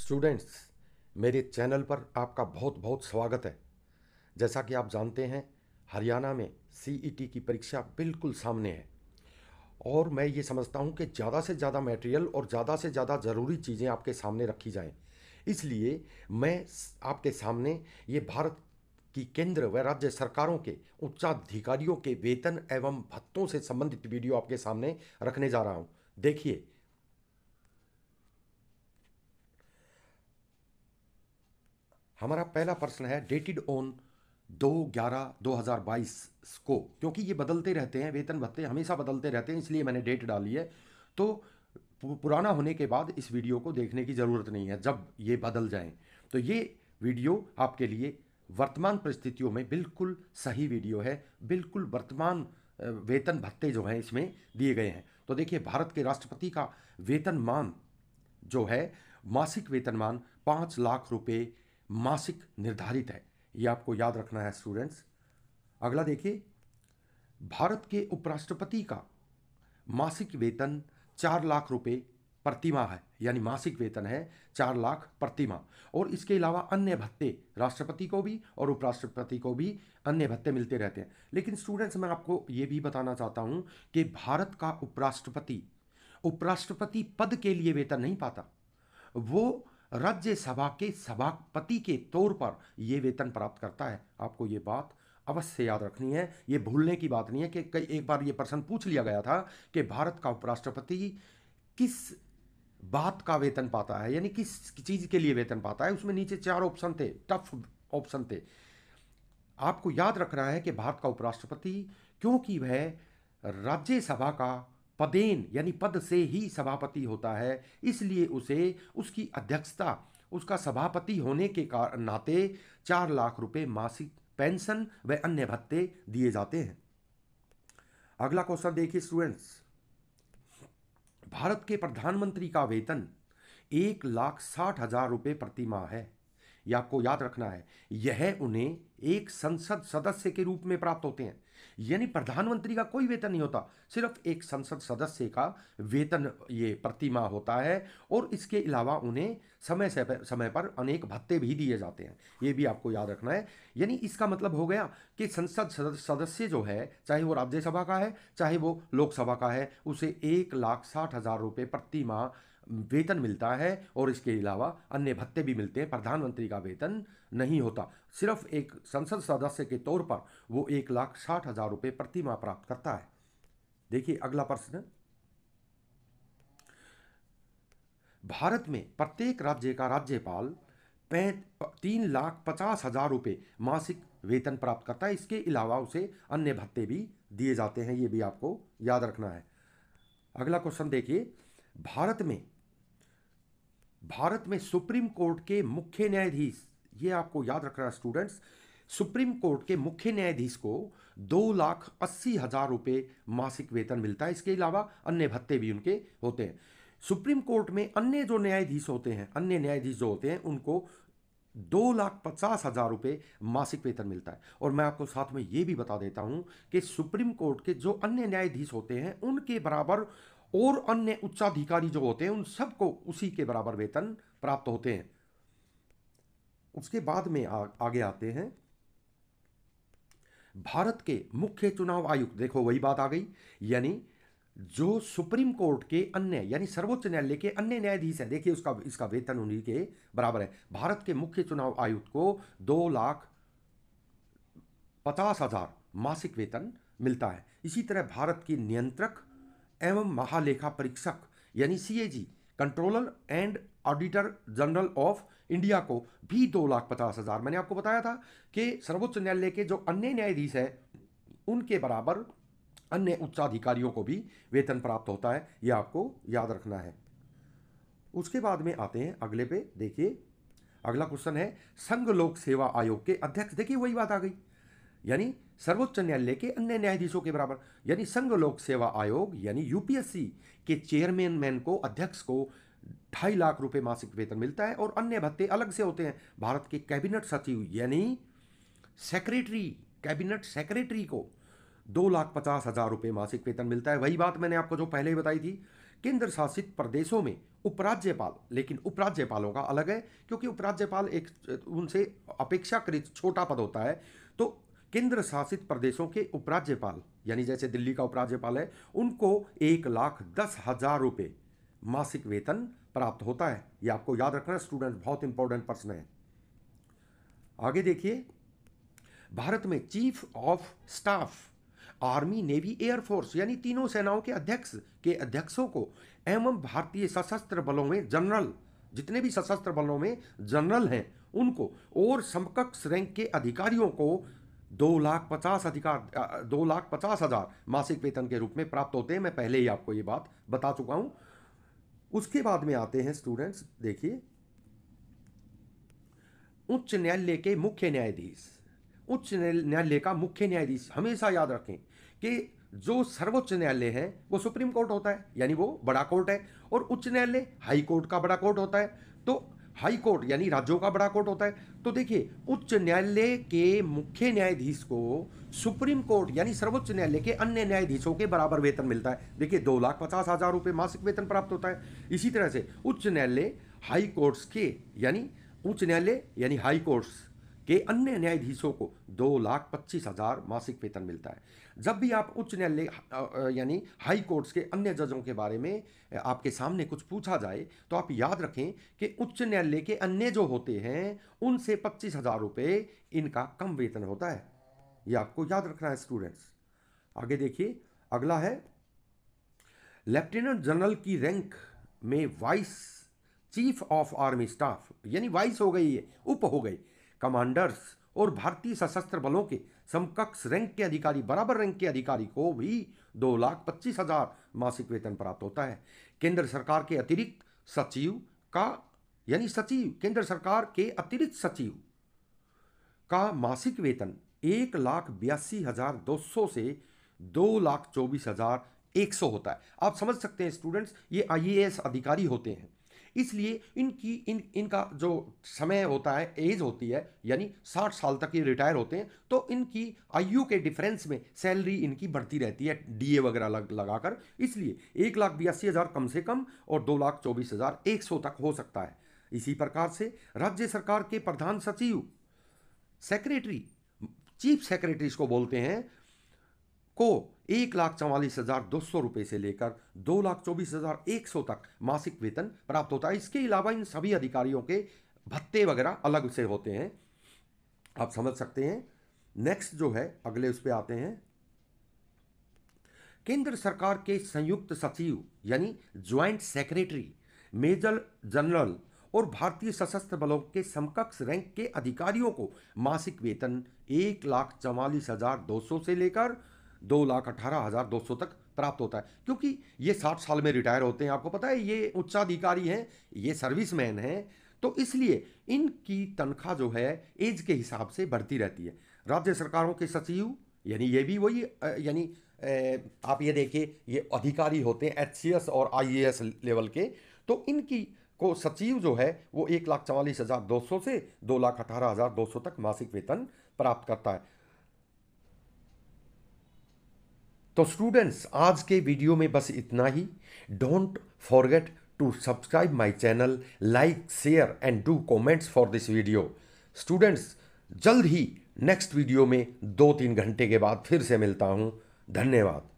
Students, मेरे channel पर आपका बहुत बहुत स्वागत है। जैसा कि आप जानते हैं, हरियाणा में सीईटी की परीक्षा बिल्कुल सामने है और मैं ये समझता हूँ कि ज़्यादा से ज़्यादा मटेरियल और ज़्यादा से ज़्यादा ज़रूरी चीज़ें आपके सामने रखी जाएं। इसलिए मैं आपके सामने ये भारत की केंद्र व राज्य सरकारों के उच्चाधिकारियों के वेतन एवं भत्तों से संबंधित वीडियो आपके सामने रखने जा रहा हूँ। देखिए, हमारा पहला प्रश्न है डेटेड ऑन 2/11/2022 को, क्योंकि ये बदलते रहते हैं, वेतन भत्ते हमेशा बदलते रहते हैं, इसलिए मैंने डेट डाली है। तो पुराना होने के बाद इस वीडियो को देखने की ज़रूरत नहीं है जब ये बदल जाएं। तो ये वीडियो आपके लिए वर्तमान परिस्थितियों में बिल्कुल सही वीडियो है। बिल्कुल वर्तमान वेतन भत्ते जो हैं इसमें दिए गए हैं। तो देखिए, भारत के राष्ट्रपति का वेतनमान जो है, मासिक वेतनमान 5 लाख रुपए मासिक निर्धारित है। ये आपको याद रखना है स्टूडेंट्स। अगला देखिए, भारत के उपराष्ट्रपति का मासिक वेतन 4 लाख रुपए प्रतिमाह है, यानी मासिक वेतन है 4 लाख प्रतिमाह। और इसके अलावा अन्य भत्ते राष्ट्रपति को भी और उपराष्ट्रपति को भी अन्य भत्ते मिलते रहते हैं। लेकिन स्टूडेंट्स, मैं आपको ये भी बताना चाहता हूँ कि भारत का उपराष्ट्रपति उपराष्ट्रपति पद के लिए वेतन नहीं पाता, वो राज्यसभा के सभापति के तौर पर यह वेतन प्राप्त करता है। आपको ये बात अवश्य याद रखनी है, ये भूलने की बात नहीं है कि कई एक बार ये प्रश्न पूछ लिया गया था कि भारत का उपराष्ट्रपति किस बात का वेतन पाता है, यानी किस चीज के लिए वेतन पाता है। उसमें नीचे 4 ऑप्शन थे, टफ ऑप्शन थे। आपको याद रखना है कि भारत का उपराष्ट्रपति, क्योंकि वह राज्यसभा का पदेन यानी पद से ही सभापति होता है, इसलिए उसे उसकी अध्यक्षता, उसका सभापति होने के नाते 4 लाख रुपए मासिक पेंशन व अन्य भत्ते दिए जाते हैं। अगला क्वेश्चन देखिए स्टूडेंट्स, भारत के प्रधानमंत्री का वेतन 1,60,000 रुपये प्रति माह है। यह आपको याद रखना है। यह उन्हें एक संसद सदस्य के रूप में प्राप्त होते हैं, यानी प्रधानमंत्री का कोई वेतन नहीं होता, सिर्फ एक संसद सदस्य का वेतन ये प्रति माह होता है। और इसके अलावा उन्हें समय पर अनेक भत्ते भी दिए जाते हैं, ये भी आपको याद रखना है। यानी इसका मतलब हो गया कि संसद सदस्य जो है, चाहे वो राज्यसभा का है चाहे वो लोकसभा का है, उसे 1,60,000 रुपये प्रति माह वेतन मिलता है। और इसके अलावा अन्य भत्ते भी मिलते हैं। प्रधानमंत्री का वेतन नहीं होता, सिर्फ एक संसद सदस्य के तौर पर वो 1,60,000 रुपये प्रति माह प्राप्त करता है। देखिए अगला प्रश्न, भारत में प्रत्येक राज्य का राज्यपाल 3,50,000 रुपये मासिक वेतन प्राप्त करता है। इसके अलावा उसे अन्य भत्ते भी दिए जाते हैं, ये भी आपको याद रखना है। अगला क्वेश्चन देखिए, भारत में सुप्रीम कोर्ट के मुख्य न्यायाधीश, ये आपको याद रखना है स्टूडेंट्स, सुप्रीम कोर्ट के मुख्य न्यायाधीश को 2,80,000 रुपये मासिक वेतन मिलता है। इसके अलावा अन्य भत्ते भी उनके होते हैं। सुप्रीम कोर्ट में अन्य जो न्यायाधीश होते हैं, अन्य न्यायाधीश जो होते हैं, उनको 2,50,000 रुपये मासिक वेतन मिलता है। और मैं आपको साथ में ये भी बता देता हूं कि सुप्रीम कोर्ट के जो अन्य न्यायाधीश होते हैं, उनके बराबर और अन्य उच्चाधिकारी जो होते हैं, उन सबको उसी के बराबर वेतन प्राप्त होते हैं। उसके बाद में आगे आते हैं, भारत के मुख्य चुनाव आयुक्त, देखो वही बात आ गई, यानी जो सुप्रीम कोर्ट के अन्य यानी सर्वोच्च न्यायालय के अन्य न्यायाधीश हैं, देखिए उसका इसका वेतन उन्हीं के बराबर है। भारत के मुख्य चुनाव आयुक्त को 2,50,000 मासिक वेतन मिलता है। इसी तरह भारत की नियंत्रक एवं महालेखा परीक्षक यानी CAG, controller and auditor general of India को भी 2,50,000, मैंने आपको बताया था कि सर्वोच्च न्यायालय के जो अन्य न्यायाधीश हैं उनके बराबर अन्य उच्चाधिकारियों को भी वेतन प्राप्त होता है, यह आपको याद रखना है। उसके बाद में आते हैं अगले पे, देखिए अगला क्वेश्चन है, संघ लोक सेवा आयोग के अध्यक्ष, देखिए वही बात आ गई, यानी सर्वोच्च न्यायालय के अन्य न्यायाधीशों के बराबर, यानी संघ लोक सेवा आयोग यानी यूपीएससी के चेयरमैन को, अध्यक्ष को 2.5 लाख रुपए मासिक वेतन मिलता है। और अन्य भत्ते अलग से होते हैं। भारत के कैबिनेट सचिव यानी सेक्रेटरी, कैबिनेट सेक्रेटरी को 2,50,000 रुपये मासिक वेतन मिलता है। वही बात मैंने आपको जो पहले ही बताई थी केंद्र शासित प्रदेशों में उपराज्यपाल, लेकिन उपराज्यपालों का अलग है क्योंकि उपराज्यपाल एक उनसे अपेक्षाकृत छोटा पद होता है। तो केंद्र शासित प्रदेशों के उपराज्यपाल यानी जैसे दिल्ली का उपराज्यपाल है, उनको 1,10,000 रुपये मासिक वेतन प्राप्त होता है। ये आपको याद रखना है स्टूडेंट, बहुत इंपॉर्टेंट प्रश्न है। आगे देखिए, भारत में chief of staff army, navy, air force यानी तीनों सेनाओं के अध्यक्ष के अध्यक्षों को एवं भारतीय सशस्त्र बलों में जनरल, जितने भी सशस्त्र बलों में जनरल हैं उनको, और समकक्ष रैंक के अधिकारियों को 2,50,000 मासिक वेतन के रूप में प्राप्त होते हैं। मैं पहले ही आपको ये बात बता चुका हूं। उसके बाद में आते हैं स्टूडेंट्स, देखिए, उच्च न्यायालय के मुख्य न्यायाधीश। उच्च न्यायालय का मुख्य न्यायाधीश, हमेशा याद रखें कि जो सर्वोच्च न्यायालय है वो सुप्रीम कोर्ट होता है, यानी वो बड़ा कोर्ट है, और उच्च न्यायालय हाई कोर्ट का बड़ा कोर्ट होता है। तो हाई कोर्ट यानी राज्यों का बड़ा कोर्ट होता है। तो देखिए, उच्च न्यायालय के मुख्य न्यायाधीश को सुप्रीम कोर्ट यानी सर्वोच्च न्यायालय के अन्य न्यायाधीशों के बराबर वेतन मिलता है। देखिए, 2,50,000 रुपये मासिक वेतन प्राप्त होता है। इसी तरह से उच्च न्यायालय हाई कोर्ट्स के यानी उच्च न्यायालय यानी हाई कोर्ट्स के अन्य न्यायाधीशों को 2,25,000 मासिक वेतन मिलता है। जब भी आप उच्च न्यायालय यानी हाई कोर्ट्स के अन्य जजों के बारे में आपके सामने कुछ पूछा जाए तो आप याद रखें कि उच्च न्यायालय के अन्य जो होते हैं उनसे 25,000 रुपये इनका कम वेतन होता है। ये आपको याद रखना है स्टूडेंट्स। आगे देखिए, अगला है लेफ्टिनेंट जनरल की रैंक में vice chief of army staff, यानी वाइस हो गई है, उप हो गई, कमांडर्स और भारतीय सशस्त्र बलों के समकक्ष रैंक के अधिकारी, बराबर रैंक के अधिकारी को भी 2,25,000 मासिक वेतन प्राप्त होता है। केंद्र सरकार के अतिरिक्त सचिव का यानी सचिव, केंद्र सरकार के अतिरिक्त सचिव का मासिक वेतन 1,82,200 से 2,24,100 होता है। आप समझ सकते हैं स्टूडेंट्स, ये IAS अधिकारी होते हैं, इसलिए इनका जो समय होता है, एज होती है, यानी 60 साल तक ये रिटायर होते हैं। तो इनकी आयु के डिफरेंस में सैलरी इनकी बढ़ती रहती है DA वगैरह लगाकर, इसलिए 1,82,000 कम से कम और 2,24,100 तक हो सकता है। इसी प्रकार से राज्य सरकार के प्रधान सचिव, सेक्रेटरी, चीफ सेक्रेटरी इसको बोलते हैं, को 1,44,200 रुपये से लेकर 2,24,100 तक मासिक वेतन प्राप्त होता है। इसके अलावा इन सभी अधिकारियों के भत्ते वगैरह अलग से होते हैं, आप समझ सकते हैं। नेक्स्ट जो है, अगले उस पे आते हैं, केंद्र सरकार के संयुक्त सचिव यानी ज्वाइंट सेक्रेटरी, मेजर जनरल और भारतीय सशस्त्र बलों के समकक्ष रैंक के अधिकारियों को मासिक वेतन 1,44,200 से लेकर 2,18,200 तक प्राप्त होता है। क्योंकि ये 60 साल में रिटायर होते हैं, आपको पता है, ये उच्चाधिकारी हैं, ये सर्विसमैन हैं, तो इसलिए इनकी तनख्वाह जो है एज के हिसाब से बढ़ती रहती है। राज्य सरकारों के सचिव यानी ये भी वही यानी आप ये देखिए, ये अधिकारी होते हैं HCS और IAS लेवल के, तो इनकी को सचिव जो है वो 1,44,200 से 2,18,200 तक मासिक वेतन प्राप्त करता है। तो स्टूडेंट्स, आज के वीडियो में बस इतना ही। Don't forget to subscribe my channel, like, share and do comments for this video. Students, जल्द ही नेक्स्ट वीडियो में 2-3 घंटे के बाद फिर से मिलता हूं। धन्यवाद।